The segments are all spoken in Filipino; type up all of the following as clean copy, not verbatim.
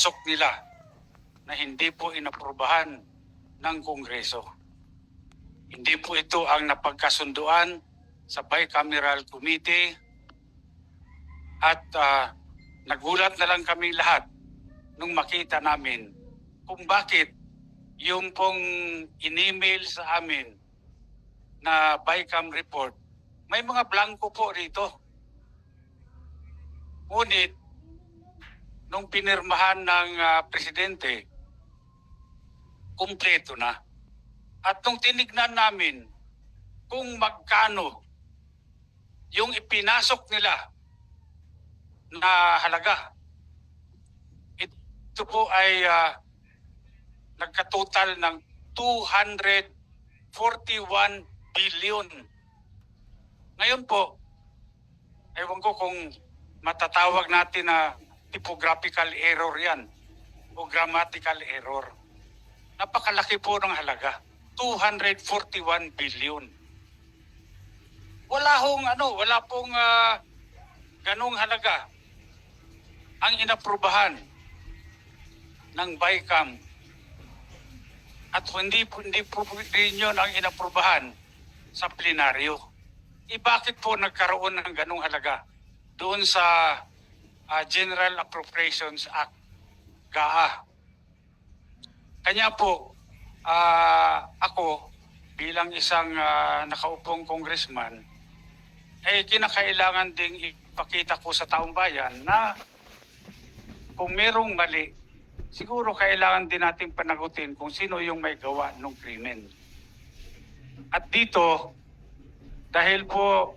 ipinasok nila na hindi po inaprubahan ng Kongreso. Hindi po ito ang napagkasunduan sa Bicameral Committee at nagulat na lang kami lahat nung makita namin kung bakit yung pong in-email sa amin na Bicam report, may mga blanco po rito. Ngunit, nung pinirmahan ng presidente, kumpleto na. At nung tinignan namin kung magkano yung ipinasok nila na halaga, ito po ay nagkatotal ng 241 billion. Ngayon po, ewan ko kung matatawag natin na typographical error yan o grammatical error. Napakalaki po ng halaga. 241 billion. Wala pong ganung halaga ang inaprubahan ng Bicam. At hindi po rin yun ang inaprubahan sa plenaryo. Bakit po nagkaroon ng ganung halaga doon sa General Appropriations Act, GAA? Kanya po, ako bilang isang nakaupong congressman, kinakailangan ding ipakita ko sa taong bayan na kung merong mali, siguro kailangan din natin panagutin kung sino yung may gawa ng krimen. At dito, dahil po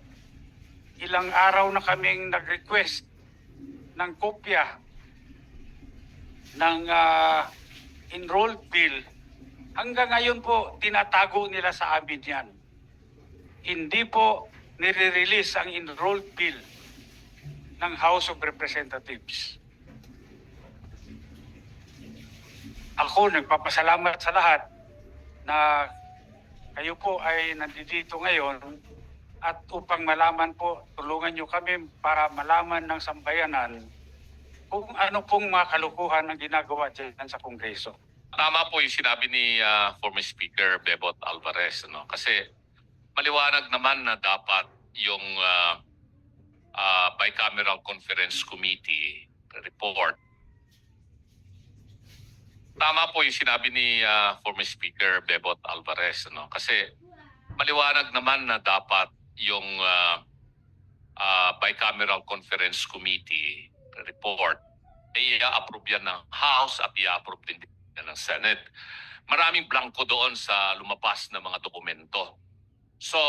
ilang araw na kaming nag-request ng kopya ng enrolled bill, hanggang ngayon po tinatago nila sa amin yan. Hindi po nire-release ang enrolled bill ng House of Representatives. Ako nagpapasalamat sa lahat na kayo po ay nandito ngayon at upang malaman po, tulungan nyo kami para malaman ng sambayanan kung ano pong mga kalukuhan ang ginagawa dyan sa Kongreso. Tama po yung sinabi ni former Speaker Bebot Alvarez, no? Kasi maliwanag naman na dapat yung Bicameral Conference Committee report. Tama po yung sinabi ni former Speaker Bebot Alvarez, no? Kasi maliwanag naman na dapat yung Bicameral Conference Committee report ay i-approve yan ng House at i-approve din ng Senate. Maraming blanco doon sa lumabas na mga dokumento. So,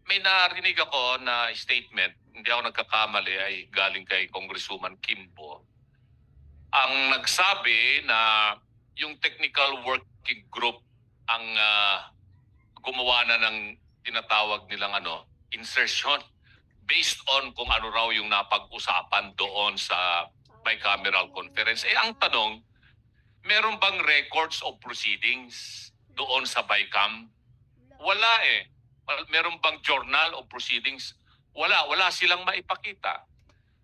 may narinig ako na statement, hindi ako nagkakamali, ay galing kay Congresswoman Kimbo. Ang nagsabi na yung technical working group ang gumawa na ng tinatawag nilang insertion based on kung ano raw yung napag-usapan doon sa bicameral conference. Ang tanong, meron bang records of proceedings doon sa Bicam? Wala eh. Meron bang journal of proceedings? Wala silang maipakita.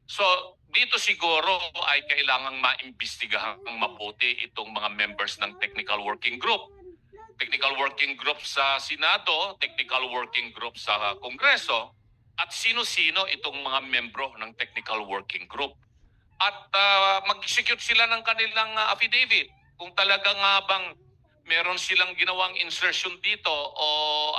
So, dito siguro ay kailangang maimbestigahan ng mabuti itong mga members ng technical working group. Technical working group sa Senado, technical working group sa Kongreso, at sino-sino itong mga membro ng technical working group. At mag-execute sila ng kanilang affidavit. Kung talaga nga bang meron silang ginawang insertion dito o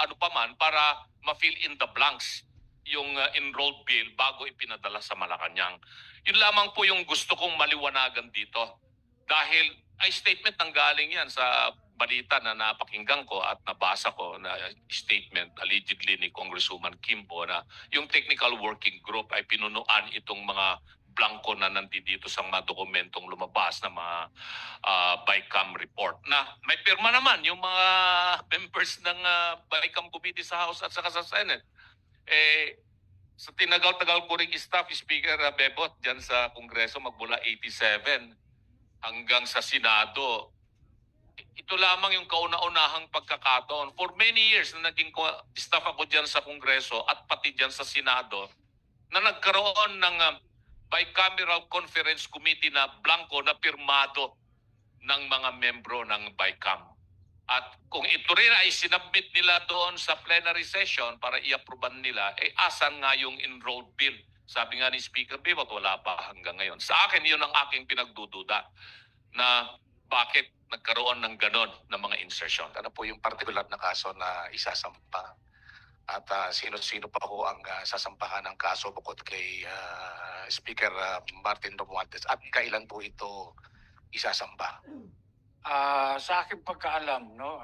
ano pa man para ma-fill in the blanks yung enrolled bill bago ipinadala sa Malacanang. Yun lamang po yung gusto kong maliwanagan dito. Dahil ay statement nang galing yan sa balita na napakinggan ko at nabasa ko na statement allegedly ni Congresswoman Kimbo na yung technical working group ay pinunuan itong mga blanco na nandito sa mga dokumentong lumabas na mga Bicam report na may pirma naman yung mga members ng Bicam Committee sa House at saka sa Senate. Sa tinagal-tagal ko ring staff, Speaker Bebot, dyan sa Kongreso magmula 87 hanggang sa Senado, ito lamang yung kauna-unahang pagkakataon. For many years na naging staff ako dyan sa Kongreso at pati dyan sa Senado na nagkaroon ng bicameral conference committee na blanco na pirmado ng mga membro ng BICAM. At kung ito rin ay sinabmit nila doon sa plenary session para i-approvean nila, asan nga yung enrolled bill? Sabi nga ni Speaker Bibot, wala pa hanggang ngayon. Sa akin, yun ang aking pinagdududa na bakit nagkaroon ng ganon na mga insertion. Ano po yung particular na kaso na isasampa? At sino-sino pa po ang sasampahan ng kaso bukod kay Speaker Martin Romualdez? At kailan po ito isasampa? Sa aking pagkaalam, no,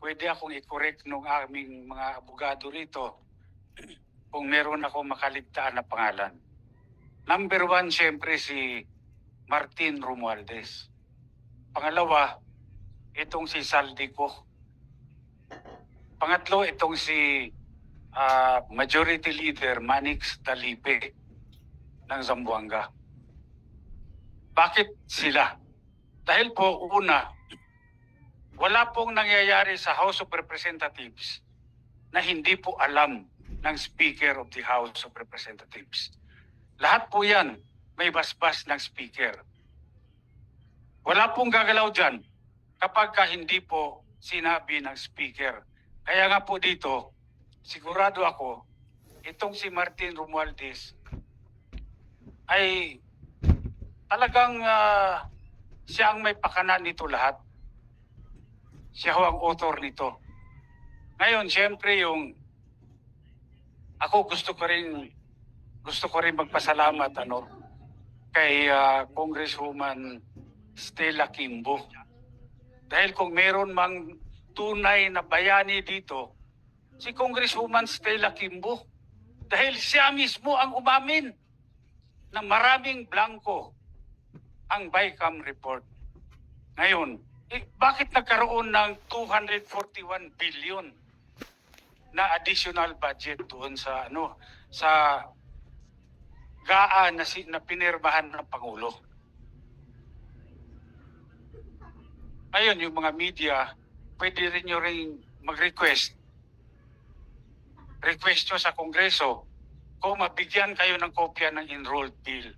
pwede akong i-correct nung aming mga abogado rito kung meron ako makaligtaan na pangalan. Number 1, siyempre si Martin Romualdez. Pangalawa, itong si Saldico. Pangatlo, itong si Majority Leader Manix Talipe ng Zamboanga. Bakit sila? Dahil po, una, wala pong nangyayari sa House of Representatives na hindi po alam ng Speaker of the House of Representatives. Lahat po yan may basbas ng Speaker. Wala pong gagalaw dyan kapag hindi po sinabi ng Speaker. Kaya nga po dito, sigurado ako, itong si Martin Romualdez ay talagang siya ang may pakanan nito lahat. Siya ho ang author nito. Ngayon, siyempre ako gusto ko rin magpasalamat kay Congresswoman Stella Kimbo. Dahil kung meron mang tunay na bayani dito, si Congresswoman Stella Kimbo. Dahil siya mismo ang umamin na maraming blanco ang BICAM report. Ngayon, bakit nagkaroon ng 241 billion na additional budget doon sa sa GAA na pinirmahan ng Pangulo? Ngayon, yung mga media, pwede rin nyo rin mag-request nyo sa Kongreso kung mabigyan kayo ng kopya ng enrolled bill.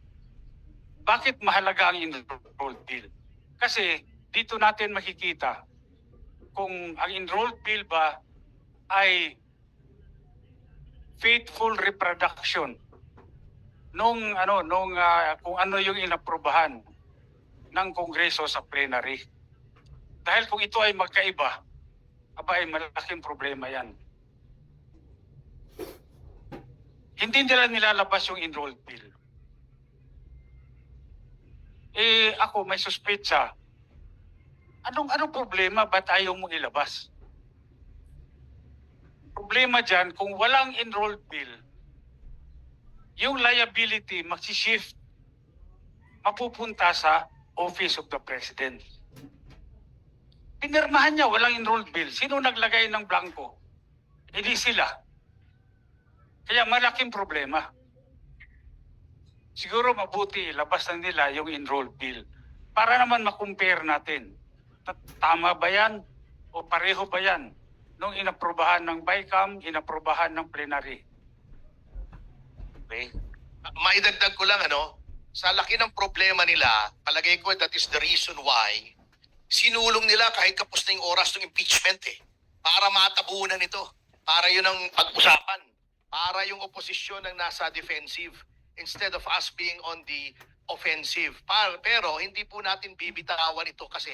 Bakit mahalaga ang enrolled bill? Kasi dito natin makikita kung ang enrolled bill ba ay faithful reproduction kung ano yung inaprubahan ng Kongreso sa plenary. Dahil kung ito ay magkaiba, ay malaking problema yan. Hindi nila nilalabas yung enrolled bill. Ako may suspetsa. Anong problema? Ba't ayaw mong ilabas? Problema dyan, kung walang enrolled bill, yung liability magsishift, mapupunta sa Office of the President. Pinirmahan niya, walang enrolled bill. Sino naglagay ng blanco? Hindi sila. Kaya malaking problema. Siguro mabuti, labas na nila yung enrolled bill para naman makumpare natin. Tama ba yan? O pareho ba yan? Nung inaprubahan ng BICAM, inaprubahan ng plenary. Okay. Maidagdag ko lang, sa laki ng problema nila, palagay ko that is the reason why sinulong nila kahit kapos na yung oras ng impeachment para matabunan ito. Para yun ang pag-usapan. Para yung oposisyon ang nasa defensive instead of us being on the offensive. Pero hindi po natin bibitawan ito kasi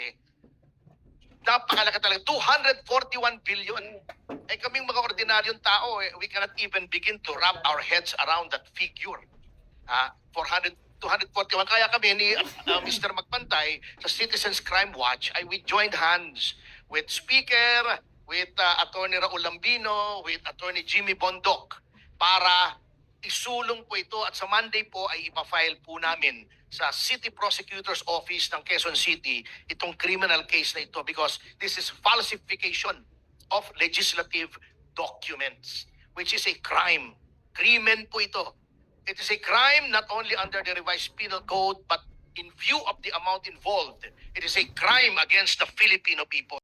napakalaki talaga. 241 billion. Kaming mga ordinaryong tao, we cannot even begin to wrap our heads around that figure. 241. Kaya kami ni Mr. Magpantay sa Citizens Crime Watch, we joined hands with Speaker, with Attorney Raul Lambino, with Attorney Jimmy Bondoc para isulong po ito at sa Monday po ay ipafile po namin sa City Prosecutor's Office ng Quezon City itong criminal case na ito because this is falsification of legislative documents which is a crime. Krimen po ito. It is a crime not only under the revised penal code but in view of the amount involved, it is a crime against the Filipino people.